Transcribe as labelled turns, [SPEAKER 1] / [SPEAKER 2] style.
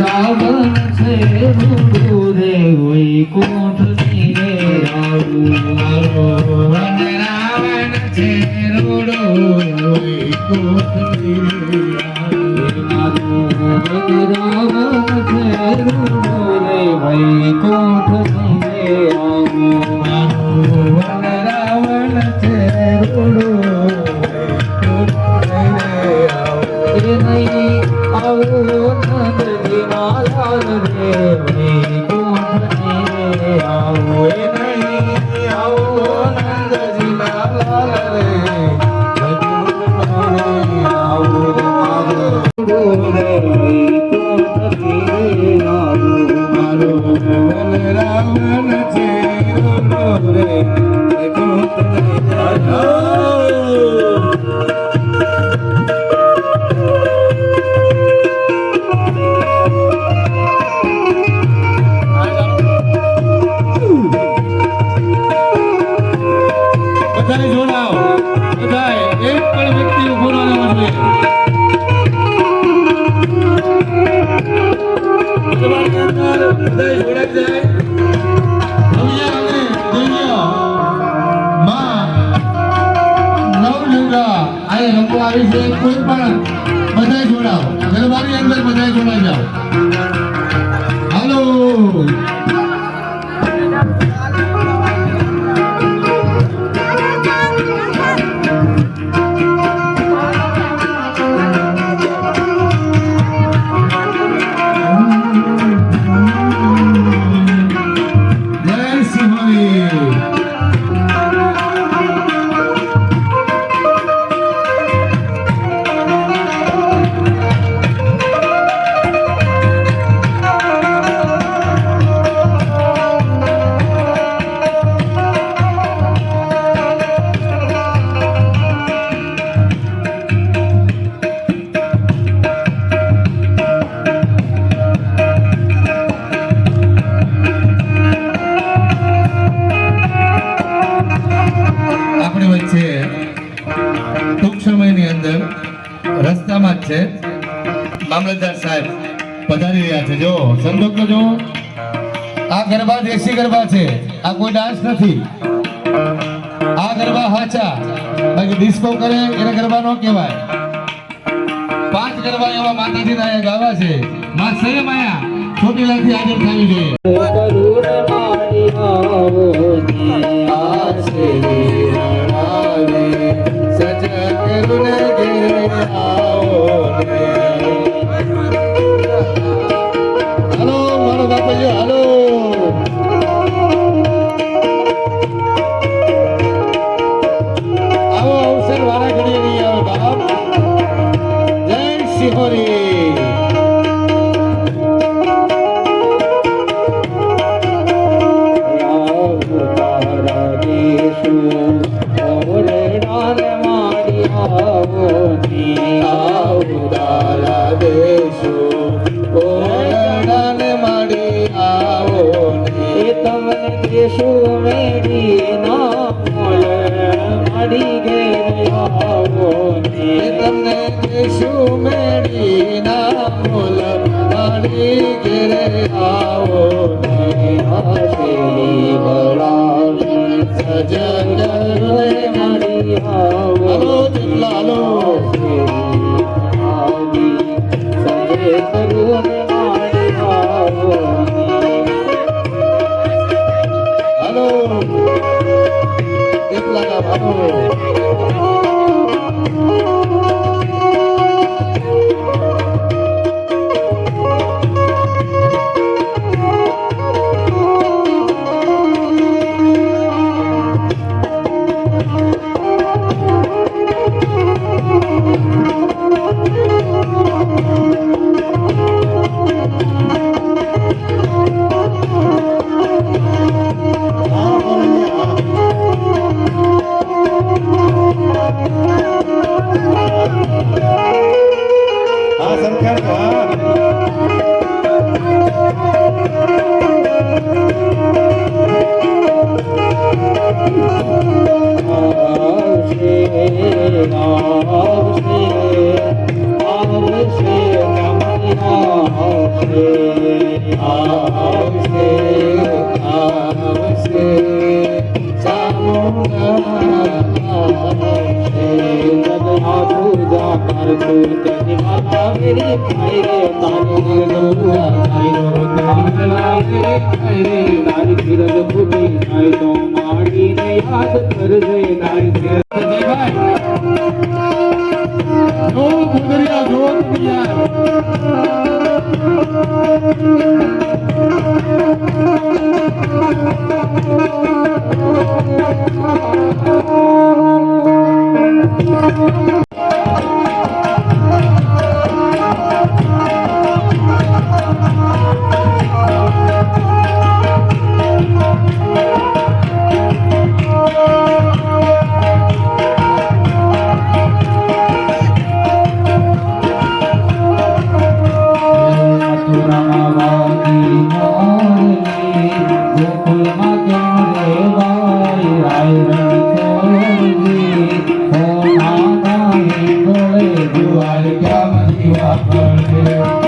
[SPEAKER 1] વૃંદાવન છે રે વૈકુંઠ ની આવું વૃંદાવન છે રૂડો વૈકુંઠ ની વૃંદાવન છે રૂડો રે વૈકુંઠ ની આવું વૃંદાવન છે રૂડો કોઈ પણ બધા જોડાઓ ગરબાની અંદર બધા જોડાઈ જાઓ હાલો રસ્તામાં જ છે મામલતદાર સાહેબ પધારી રહ્યા છે જો સંતોષ જો આ ગરબા દેશી ગરબા છે આ કોઈ ડાન્સ નથી આ ગરબા હાચા બાકી ડિસ્કો કરે એને ગરબા નો કહેવાય 5 ગરબા એવા માતાજીના અહીંયા ગાવા છે માં સહી માયા ચોટીલાથી હાજર થવી જોઈએ હલો મારો બાપા હલો આવો અવસર વાળા ઘડીએ નહીં આવે બાપ જય શિહોરી
[SPEAKER 2] રે ખાય રે તારી ગરુડા ખાય રો તારી લાય રે ખાય રે તારી ફિરજ ફૂટી જાય તો માડીને યાદ કરજે તારી
[SPEAKER 1] જયભાઈ જો ગુદરિયા જો
[SPEAKER 2] Thank you.